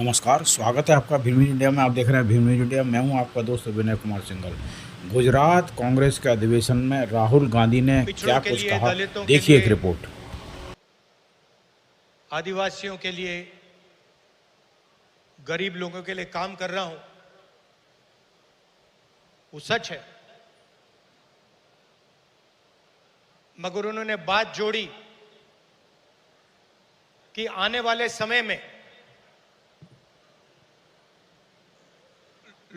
नमस्कार, स्वागत है आपका भीम न्यूज़ इंडिया में। आप देख रहे हैं भीम न्यूज़ इंडिया। मैं हूं आपका दोस्त विनय कुमार सिंघल। गुजरात कांग्रेस के अधिवेशन में राहुल गांधी ने क्या पिछड़ों के कुछ लिए, कहा, दलितों के देखिए लिए, एक रिपोर्ट। आदिवासियों के लिए, गरीब लोगों के लिए काम कर रहा हूं, वो सच है। मगर उन्होंने बात जोड़ी कि आने वाले समय में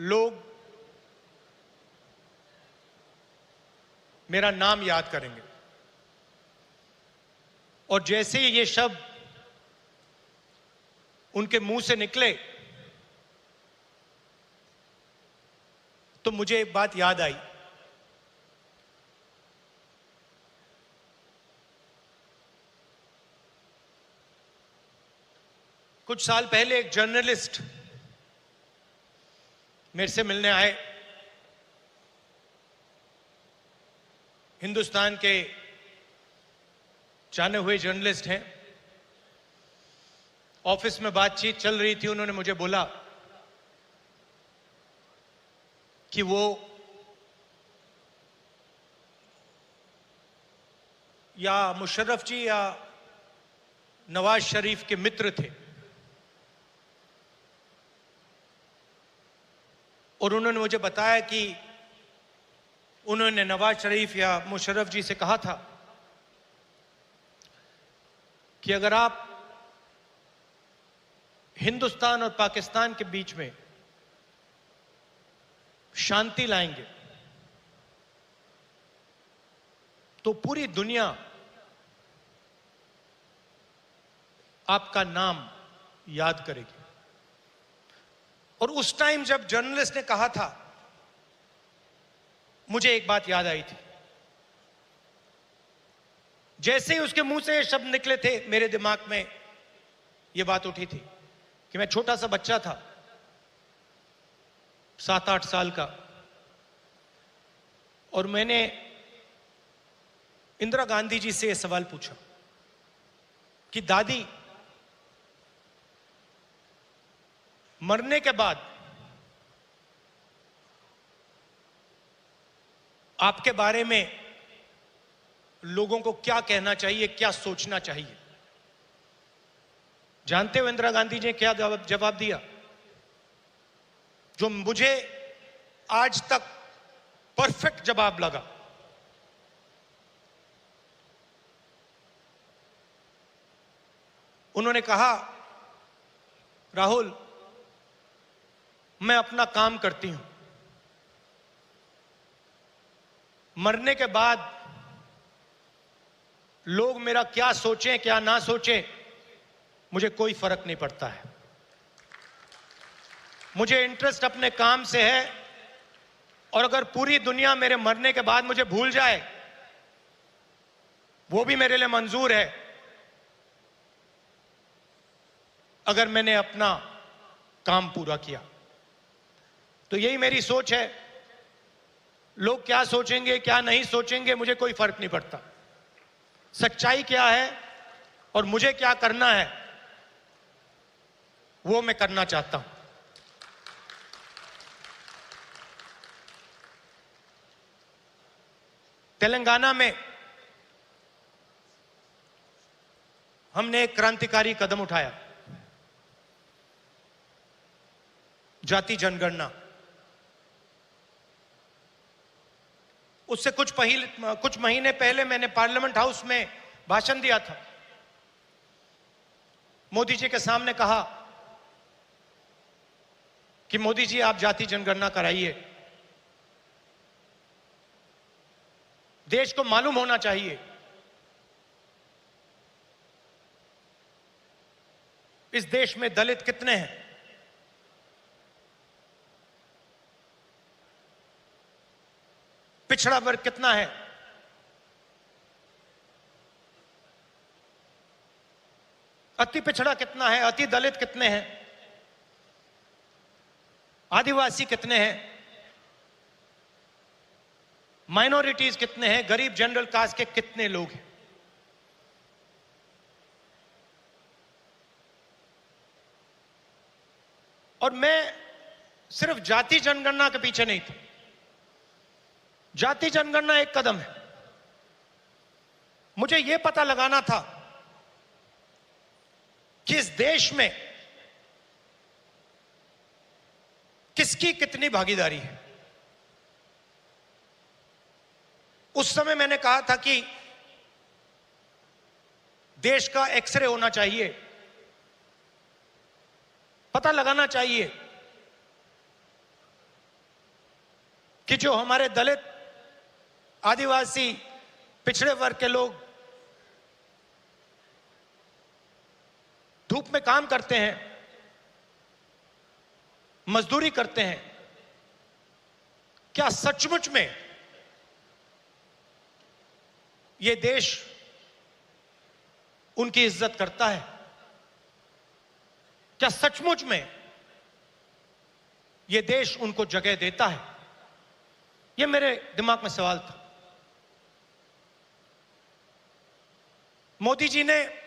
लोग मेरा नाम याद करेंगे। और जैसे ही ये शब्द उनके मुंह से निकले तो मुझे एक बात याद आई। कुछ साल पहले एक जर्नलिस्ट मेरे से मिलने आए। हिंदुस्तान के जाने हुए जर्नलिस्ट हैं। ऑफिस में बातचीत चल रही थी। उन्होंने मुझे बोला कि वो या मुशर्रफ जी या नवाज शरीफ के मित्र थे, और उन्होंने मुझे बताया कि उन्होंने नवाज शरीफ या मुशर्रफ जी से कहा था कि अगर आप हिंदुस्तान और पाकिस्तान के बीच में शांति लाएंगे तो पूरी दुनिया आपका नाम याद करेगी। और उस टाइम जब जर्नलिस्ट ने कहा था, मुझे एक बात याद आई थी। जैसे ही उसके मुंह से ये शब्द निकले थे, मेरे दिमाग में ये बात उठी थी कि मैं छोटा सा बच्चा था, 7-8 साल का, और मैंने इंदिरा गांधी जी से यह सवाल पूछा कि दादी, मरने के बाद आपके बारे में लोगों को क्या कहना चाहिए, क्या सोचना चाहिए? जानते हो इंदिरा गांधी जी ने क्या जवाब दिया, जो मुझे आज तक परफेक्ट जवाब लगा। उन्होंने कहा, राहुल, मैं अपना काम करती हूं। मरने के बाद लोग मेरा क्या सोचें क्या ना सोचें, मुझे कोई फर्क नहीं पड़ता है। मुझे इंटरेस्ट अपने काम से है, और अगर पूरी दुनिया मेरे मरने के बाद मुझे भूल जाए, वो भी मेरे लिए मंजूर है, अगर मैंने अपना काम पूरा किया। तो यही मेरी सोच है। लोग क्या सोचेंगे क्या नहीं सोचेंगे, मुझे कोई फर्क नहीं पड़ता। सच्चाई क्या है और मुझे क्या करना है, वो मैं करना चाहता हूं। तेलंगाना में हमने एक क्रांतिकारी कदम उठाया, जाति जनगणना। उससे कुछ महीने पहले मैंने पार्लियामेंट हाउस में भाषण दिया था। मोदी जी के सामने कहा कि मोदी जी, आप जाति जनगणना कराइए। देश को मालूम होना चाहिए इस देश में दलित कितने हैं, पिछड़ा वर्ग कितना है, अति पिछड़ा कितना है, अति दलित कितने हैं, आदिवासी कितने हैं, माइनॉरिटीज कितने हैं, गरीब जनरल कास्ट के कितने लोग हैं। और मैं सिर्फ जाति जनगणना के पीछे नहीं था। जाति जनगणना एक कदम है, मुझे यह पता लगाना था कि इस देश में किसकी कितनी भागीदारी है। उस समय मैंने कहा था कि देश का एक्सरे होना चाहिए, पता लगाना चाहिए कि जो हमारे दलित, आदिवासी, पिछड़े वर्ग के लोग धूप में काम करते हैं, मजदूरी करते हैं, क्या सचमुच में यह देश उनकी इज्जत करता है? क्या सचमुच में यह देश उनको जगह देता है? यह मेरे दिमाग में सवाल था। मोदी जी ने,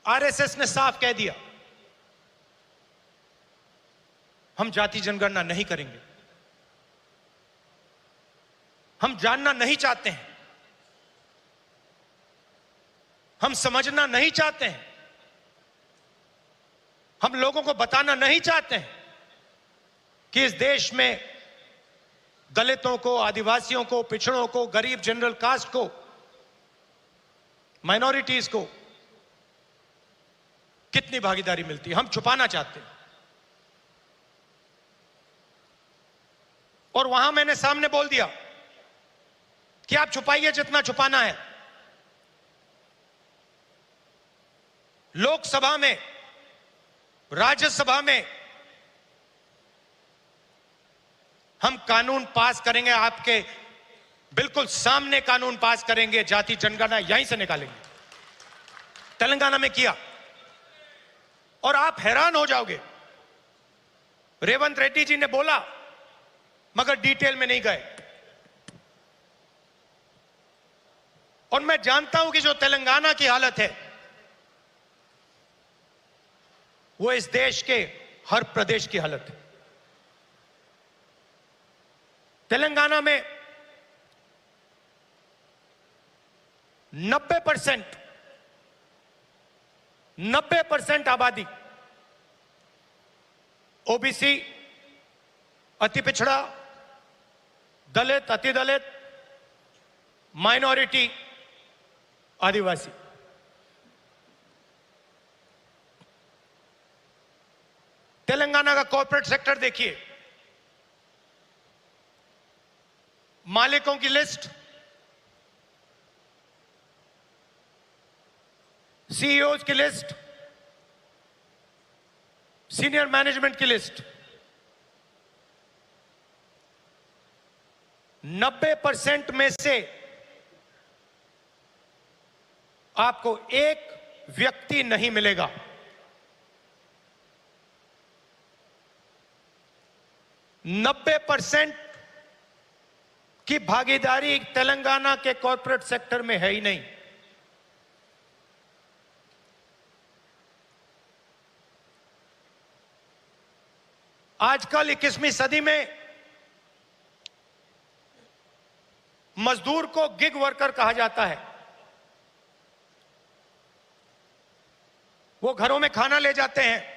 आरएसएस ने साफ कह दिया, हम जाति जनगणना नहीं करेंगे, हम जानना नहीं चाहते हैं, हम समझना नहीं चाहते हैं, हम लोगों को बताना नहीं चाहते हैं कि इस देश में दलितों को, आदिवासियों को, पिछड़ों को, गरीब जनरल कास्ट को, माइनॉरिटीज को कितनी भागीदारी मिलती है, हम छुपाना चाहते हैं। और वहां मैंने सामने बोल दिया कि आप छुपाइए जितना छुपाना है। लोकसभा में, राज्यसभा में हम कानून पास करेंगे, आपके बिल्कुल सामने कानून पास करेंगे, जाति जनगणना यहीं से निकालेंगे। तेलंगाना में किया और आप हैरान हो जाओगे, रेवंत रेड्डी जी ने बोला मगर डिटेल में नहीं गए। और मैं जानता हूं कि जो तेलंगाना की हालत है वो इस देश के हर प्रदेश की हालत है। तेलंगाना में 90% आबादी ओबीसी, अति पिछड़ा, दलित, अति दलित, माइनॉरिटी, आदिवासी। तेलंगाना का कॉर्पोरेट सेक्टर देखिए, मालिकों की लिस्ट, सीईओज की लिस्ट, सीनियर मैनेजमेंट की लिस्ट, 90% में से आपको एक व्यक्ति नहीं मिलेगा। 90% की भागीदारी तेलंगाना के कॉर्पोरेट सेक्टर में है ही नहीं। आजकल 21वीं सदी में मजदूर को गिग वर्कर कहा जाता है। वो घरों में खाना ले जाते हैं,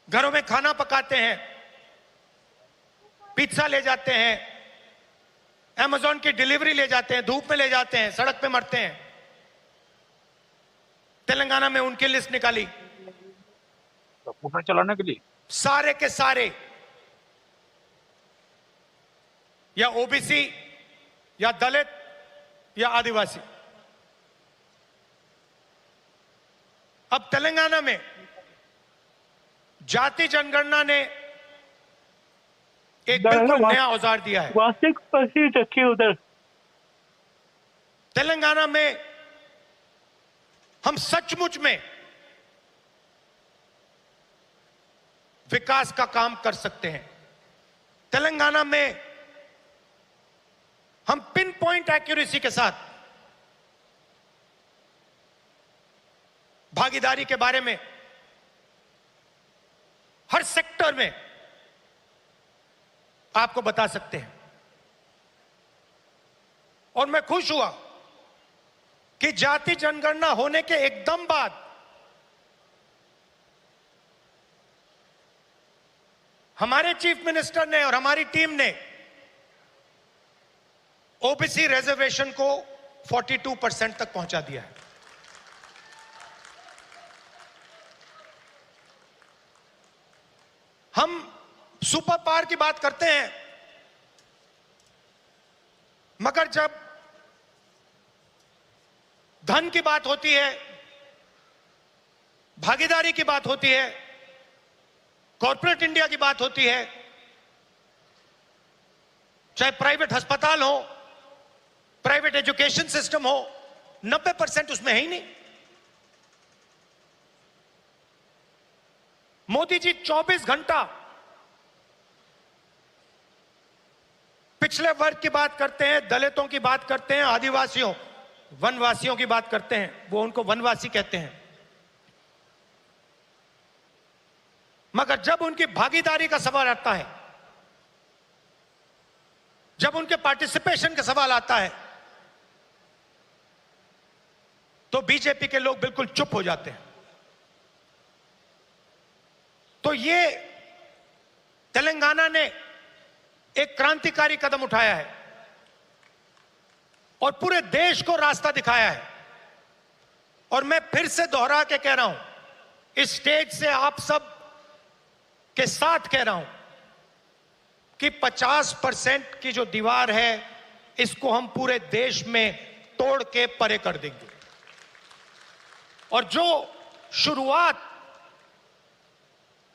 घरों में खाना पकाते हैं, पिज्जा ले जाते हैं, अमेज़न की डिलीवरी ले जाते हैं, धूप में ले जाते हैं, सड़क पे मरते हैं। तेलंगाना में उनकी लिस्ट निकाली, कंप्यूटर चलाने के लिए सारे के सारे या ओबीसी या दलित या आदिवासी। अब तेलंगाना में जाति जनगणना ने एक बिल्कुल नया औजार दिया है। वास्तविक परिस्थिति रखिए उधर। तेलंगाना में हम सचमुच में विकास का काम कर सकते हैं। तेलंगाना में हम पिन पॉइंट एक्यूरेसी के साथ भागीदारी के बारे में हर सेक्टर में आपको बता सकते हैं। और मैं खुश हुआ कि जाति जनगणना होने के एकदम बाद हमारे चीफ मिनिस्टर ने और हमारी टीम ने ओबीसी रिजर्वेशन को 42% तक पहुंचा दिया है। हम सुपर पावर की बात करते हैं, मगर जब धन की बात होती है, भागीदारी की बात होती है, कॉर्पोरेट इंडिया की बात होती है, चाहे प्राइवेट अस्पताल हो, प्राइवेट एजुकेशन सिस्टम हो, 90% उसमें है ही नहीं। मोदी जी 24 घंटा पिछले वर्ग की बात करते हैं, दलितों की बात करते हैं, आदिवासियों वनवासियों की बात करते हैं, वो उनको वनवासी कहते हैं। मगर जब उनकी भागीदारी का सवाल आता है, जब उनके पार्टिसिपेशन का सवाल आता है, तो बीजेपी के लोग बिल्कुल चुप हो जाते हैं। तो ये तेलंगाना ने एक क्रांतिकारी कदम उठाया है और पूरे देश को रास्ता दिखाया है। और मैं फिर से दोहरा के कह रहा हूं, इस स्टेज से आप सब के साथ कह रहा हूं कि 50% की जो दीवार है, इसको हम पूरे देश में तोड़ के परे कर देंगे। और जो शुरुआत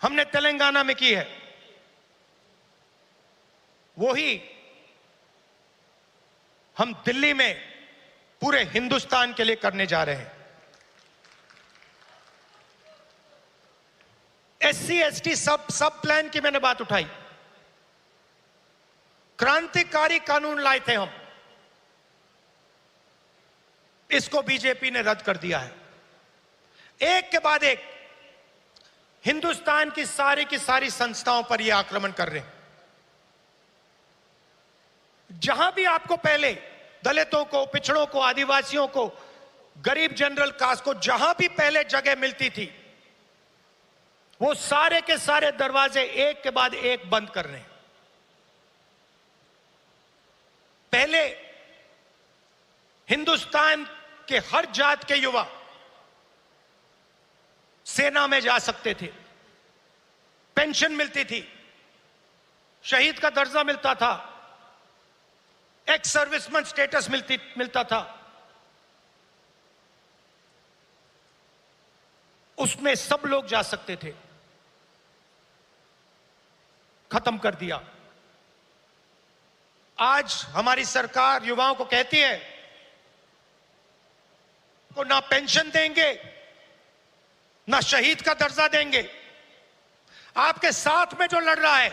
हमने तेलंगाना में की है, वही हम दिल्ली में पूरे हिंदुस्तान के लिए करने जा रहे हैं। एससी एसटी सब प्लान की मैंने बात उठाई। क्रांतिकारी कानून लाए थे हम, इसको बीजेपी ने रद्द कर दिया है। एक के बाद एक हिंदुस्तान की सारी संस्थाओं पर यह आक्रमण कर रहे हैं। जहां भी आपको पहले दलितों को, पिछड़ों को, आदिवासियों को, गरीब जनरल कास्ट को जहां भी पहले जगह मिलती थी, वो सारे के सारे दरवाजे एक के बाद एक बंद कर रहे हैं। पहले हिंदुस्तान के हर जात के युवा सेना में जा सकते थे, पेंशन मिलती थी, शहीद का दर्जा मिलता था, एक्स सर्विसमैन स्टेटस मिलता था। उसमें सब लोग जा सकते थे, खत्म कर दिया। आज हमारी सरकार युवाओं को कहती है को ना पेंशन देंगे, ना शहीद का दर्जा देंगे। आपके साथ में जो लड़ रहा है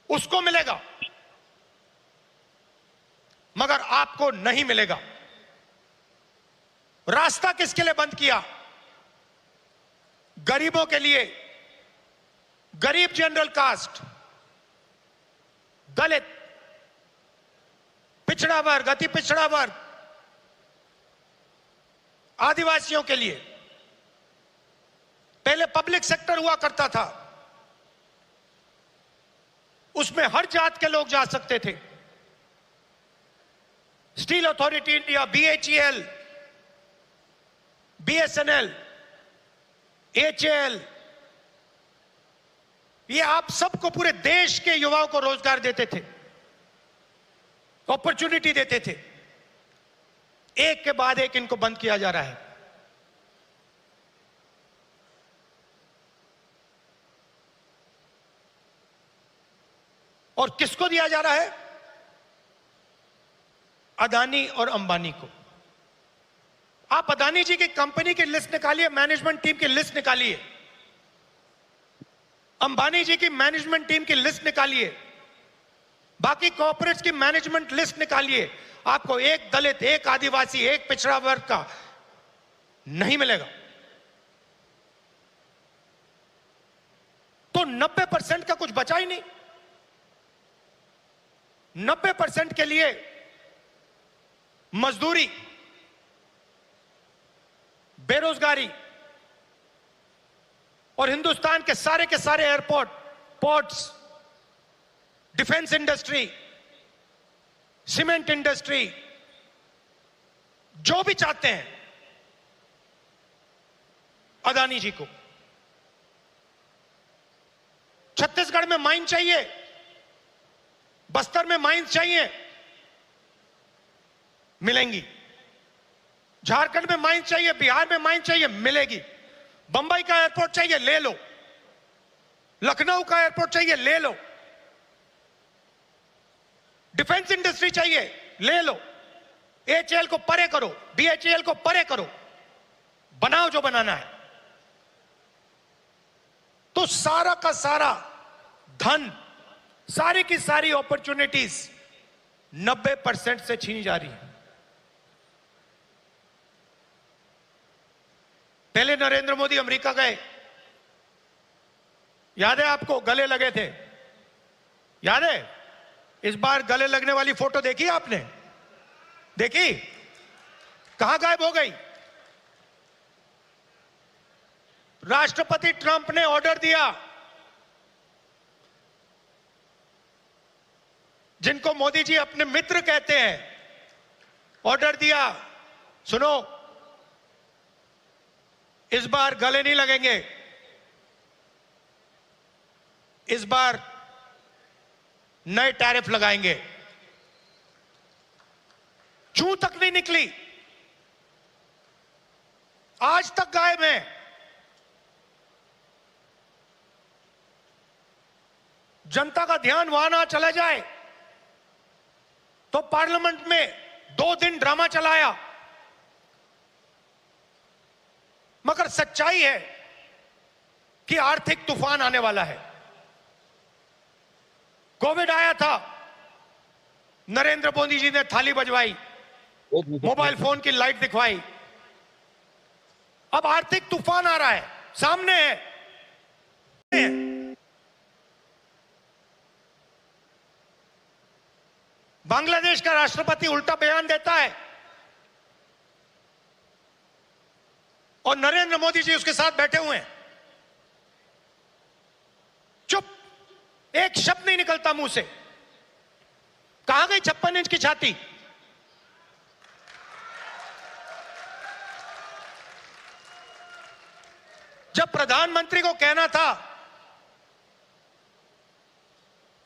उसको मिलेगा, मगर आपको नहीं मिलेगा। रास्ता किसके लिए बंद किया? गरीबों के लिए, गरीब जनरल कास्ट, दलित, पिछड़ा वर्ग, अति पिछड़ा वर्ग, आदिवासियों के लिए। पहले पब्लिक सेक्टर हुआ करता था, उसमें हर जात के लोग जा सकते थे। Steel authority India, BHEL, BSNL, HAL, ये आप सबको, पूरे देश के युवाओं को रोजगार देते थे, अपॉर्चुनिटी देते थे। एक के बाद एक इनको बंद किया जा रहा है। और किसको दिया जा रहा है? अदानी और अंबानी को। आप अदानी जी की कंपनी की लिस्ट निकालिए, मैनेजमेंट टीम की लिस्ट निकालिए, अंबानी जी की मैनेजमेंट टीम की लिस्ट निकालिए, बाकी कॉर्पोरेट्स की मैनेजमेंट लिस्ट निकालिए। आपको एक दलित, एक आदिवासी, एक पिछड़ा वर्ग का नहीं मिलेगा। तो 90% का कुछ बचा ही नहीं। 90% के लिए मजदूरी, बेरोजगारी और हिंदुस्तान के सारे airport, ports, defence industry, cement industry, जो भी चाहते हैं अदानी जी को। छत्तीसगढ़ में माइन चाहिए, बस्तर में माइंस चाहिए, मिलेंगी। झारखंड में माइंस चाहिए, बिहार में माइंस चाहिए, मिलेगी। बंबई का एयरपोर्ट चाहिए, ले लो। लखनऊ का एयरपोर्ट चाहिए, ले लो। डिफेंस इंडस्ट्री चाहिए, ले लो। एचएएल को परे करो, बीएचईएल को परे करो, बनाओ जो बनाना है। तो सारा का सारा धन, सारी की सारी अपॉर्चुनिटीज 90% से छीनी जा रही है। पहले नरेंद्र मोदी अमेरिका गए, याद है आपको, गले लगे थे, याद है? इस बार गले लगने वाली फोटो देखी आपने? देखी? कहां गायब हो गई? राष्ट्रपति ट्रंप ने ऑर्डर दिया, जिनको मोदी जी अपने मित्र कहते हैं, ऑर्डर दिया, सुनो, इस बार गले नहीं लगेंगे, इस बार नए टैरिफ लगाएंगे। चूं तक नहीं निकली, आज तक गायब है। जनता का ध्यान वहां ना चला जाए तो पार्लियामेंट में 2 दिन ड्रामा चलाया। मगर सच्चाई है कि आर्थिक तूफान आने वाला है। कोविड आया था, नरेंद्र मोदी जी ने थाली बजवाई, मोबाइल फोन की लाइट दिखवाई। अब आर्थिक तूफान आ रहा है, सामने है। बांग्लादेश का राष्ट्रपति उल्टा बयान देता है और नरेंद्र मोदी जी उसके साथ बैठे हुए हैं, चुप, एक शब्द नहीं निकलता मुंह से। कहां गई 56 इंच की छाती? जब प्रधानमंत्री को कहना था,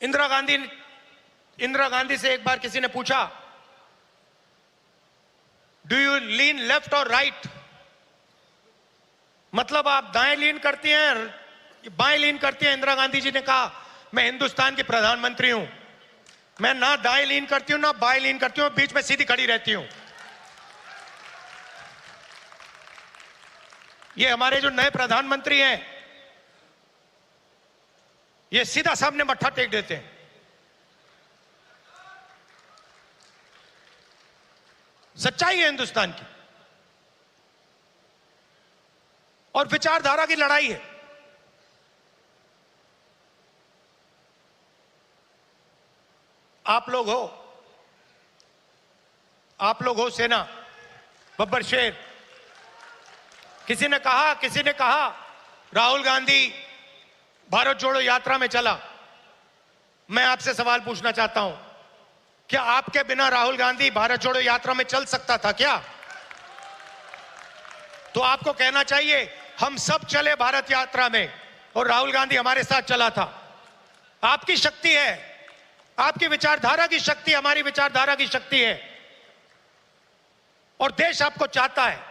इंदिरा गांधी से एक बार किसी ने पूछा, डू यू लीन लेफ्ट और राइट, मतलब आप दाएं लीन करती हैं, बाएं लीन करती हैं? इंदिरा गांधी जी ने कहा, मैं हिंदुस्तान की प्रधानमंत्री हूं, मैं ना दाएं लीन करती हूं ना बाएं लीन करती हूं, बीच में सीधी खड़ी रहती हूं। ये हमारे जो नए प्रधानमंत्री हैं, ये सीधा सामने मत्था टेक देते हैं। सच्चाई है हिंदुस्तान की, और विचारधारा की लड़ाई है। आप लोग हो सेना, बब्बर शेर। किसी ने कहा राहुल गांधी भारत जोड़ो यात्रा में चला। मैं आपसे सवाल पूछना चाहता हूं, क्या आपके बिना राहुल गांधी भारत जोड़ो यात्रा में चल सकता था क्या? तो आपको कहना चाहिए, हम सब चले भारत यात्रा में और राहुल गांधी हमारे साथ चला था। आपकी शक्ति है, आपकी विचारधारा की शक्ति हमारी विचारधारा की शक्ति है, और देश आपको चाहता है।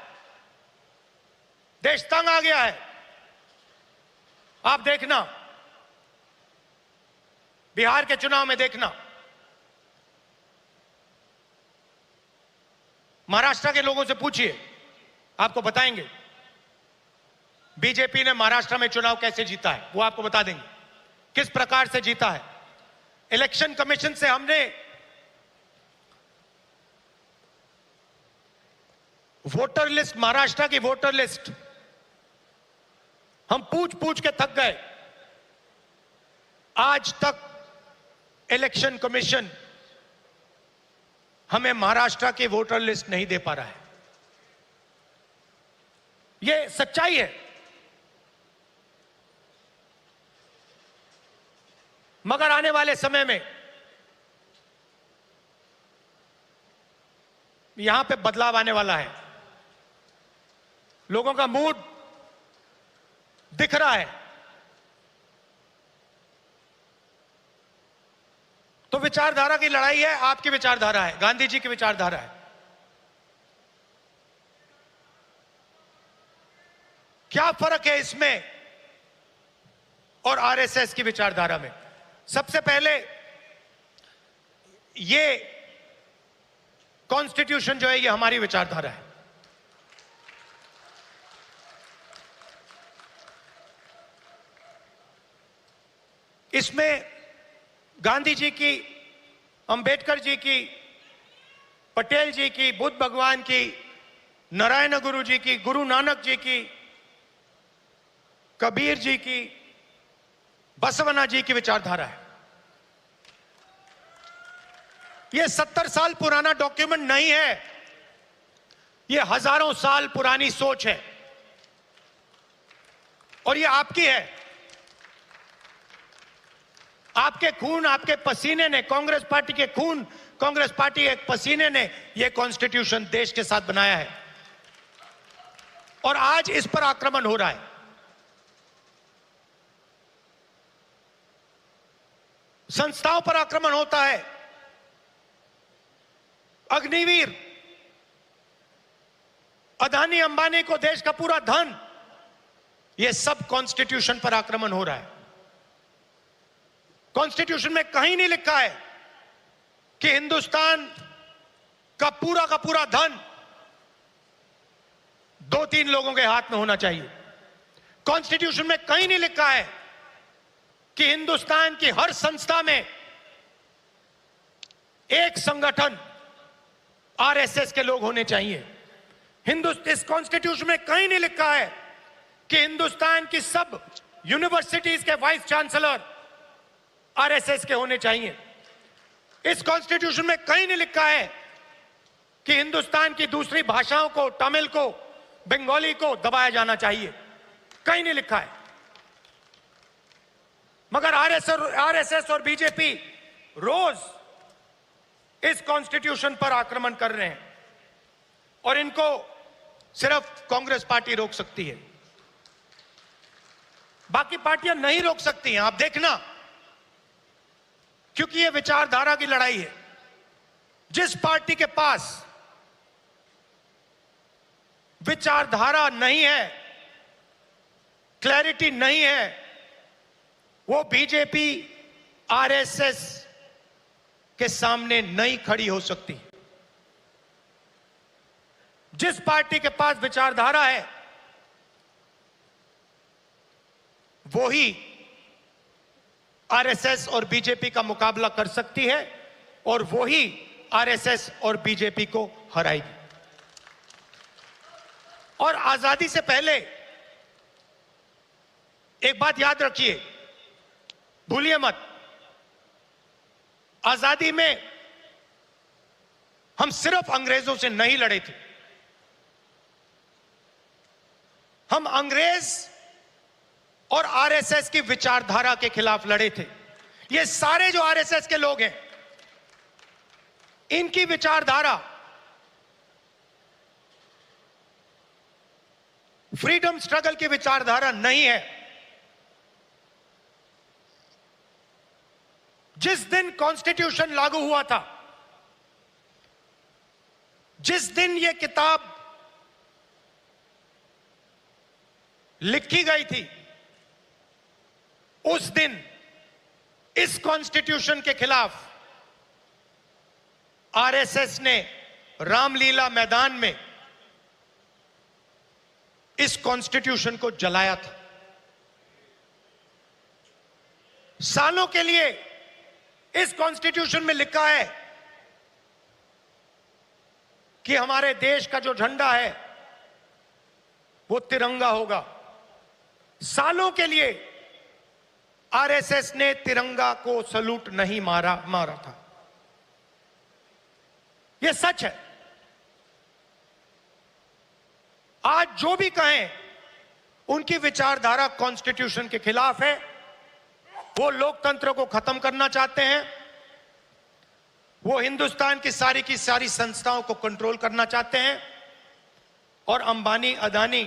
देश तंग आ गया है। आप देखना, बिहार के चुनाव में देखना, महाराष्ट्र के लोगों से पूछिए, आपको बताएंगे बीजेपी ने महाराष्ट्र में चुनाव कैसे जीता है। वो आपको बता देंगे किस प्रकार से जीता है। इलेक्शन कमीशन से हमने वोटर लिस्ट, महाराष्ट्र की वोटर लिस्ट हम पूछ पूछ के थक गए। आज तक इलेक्शन कमीशन हमें महाराष्ट्र की वोटर लिस्ट नहीं दे पा रहा है। यह सच्चाई है। मगर आने वाले समय में यहां पे बदलाव आने वाला है। लोगों का मूड दिख रहा है। तो विचारधारा की लड़ाई है, आपकी विचारधारा है, गांधी जी की विचारधारा है। क्या फर्क है इसमें और आरएसएस की विचारधारा में? सबसे पहले ये कॉन्स्टिट्यूशन जो है ये हमारी विचारधारा है। इसमें गांधी जी की, अंबेडकर जी की, पटेल जी की, बुद्ध भगवान की, नारायण गुरु जी की, गुरु नानक जी की, कबीर जी की, बसवना जी की विचारधारा है। यह 70 साल पुराना डॉक्यूमेंट नहीं है, यह हजारों साल पुरानी सोच है और यह आपकी है। आपके खून, आपके पसीने ने, कांग्रेस पार्टी के खून, कांग्रेस पार्टी के पसीने ने यह कॉन्स्टिट्यूशन देश के साथ बनाया है और आज इस पर आक्रमण हो रहा है। संस्थाओं पर आक्रमण होता है। अग्निवीर, अदानी अंबानी को देश का पूरा धन, यह सब कॉन्स्टिट्यूशन पर आक्रमण हो रहा है। कॉन्स्टिट्यूशन में कहीं नहीं लिखा है कि हिंदुस्तान का पूरा धन 2-3 लोगों के हाथ में होना चाहिए। कॉन्स्टिट्यूशन में कहीं नहीं लिखा है कि हिंदुस्तान की हर संस्था में एक संगठन आरएसएस के लोग होने चाहिए। इस कॉन्स्टिट्यूशन में कहीं नहीं लिखा है कि हिंदुस्तान की सब यूनिवर्सिटीज के वाइस चांसलर आरएसएस के होने चाहिए। इस कॉन्स्टिट्यूशन में कहीं नहीं लिखा है कि हिंदुस्तान की दूसरी भाषाओं को, तमिल को, बंगाली को दबाया जाना चाहिए। कहीं नहीं लिखा है। मगर आरएसएस और बीजेपी रोज इस कॉन्स्टिट्यूशन पर आक्रमण कर रहे हैं और इनको सिर्फ कांग्रेस पार्टी रोक सकती है, बाकी पार्टियां नहीं रोक सकती हैं। आप देखना, क्योंकि यह विचारधारा की लड़ाई है। जिस पार्टी के पास विचारधारा नहीं है, क्लैरिटी नहीं है, वो बीजेपी, आरएसएस के सामने नहीं खड़ी हो सकती। जिस पार्टी के पास विचारधारा है वो ही आरएसएस और बीजेपी का मुकाबला कर सकती है और वो ही आरएसएस और बीजेपी को हराएगी। और आजादी से पहले एक बात याद रखिए, भूलिए मत, आजादी में हम सिर्फ अंग्रेजों से नहीं लड़े थे। हम अंग्रेज और आरएसएस की विचारधारा के खिलाफ लड़े थे। ये सारे जो आरएसएस के लोग हैं, इनकी विचारधारा फ्रीडम स्ट्रगल की विचारधारा नहीं है। जिस दिन कॉन्स्टिट्यूशन लागू हुआ था, जिस दिन यह किताब लिखी गई थी, उस दिन इस कॉन्स्टिट्यूशन के खिलाफ आरएसएस ने रामलीला मैदान में इस कॉन्स्टिट्यूशन को जलाया था। सालों के लिए इस कॉन्स्टिट्यूशन में लिखा है कि हमारे देश का जो झंडा है वो तिरंगा होगा। सालों के लिए आरएसएस ने तिरंगा को सलूट नहीं मारा था। यह सच है। आज जो भी कहें उनकी विचारधारा कॉन्स्टिट्यूशन के खिलाफ है। वो लोकतंत्र को खत्म करना चाहते हैं। वो हिंदुस्तान की सारी संस्थाओं को कंट्रोल करना चाहते हैं और अंबानी अदानी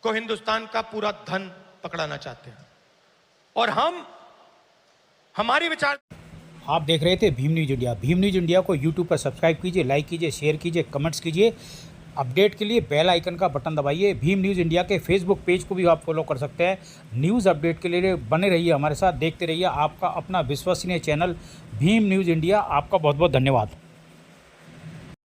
को हिंदुस्तान का पूरा धन पकड़ाना चाहते हैं। और हमारी विचार। आप देख रहे थे Bhim news India. Bhim news India को यूट्यूब पर सब्सक्राइब कीजिए, लाइक कीजिए, शेयर कीजिए, कमेंट्स कीजिए। अपडेट के लिए बेल आइकन का बटन दबाइए। भीम न्यूज़ इंडिया के फेसबुक पेज को भी आप फॉलो कर सकते हैं। न्यूज़ अपडेट के लिए बने रहिए हमारे साथ, देखते रहिए आपका अपना विश्वसनीय चैनल भीम न्यूज़ इंडिया। आपका बहुत बहुत धन्यवाद।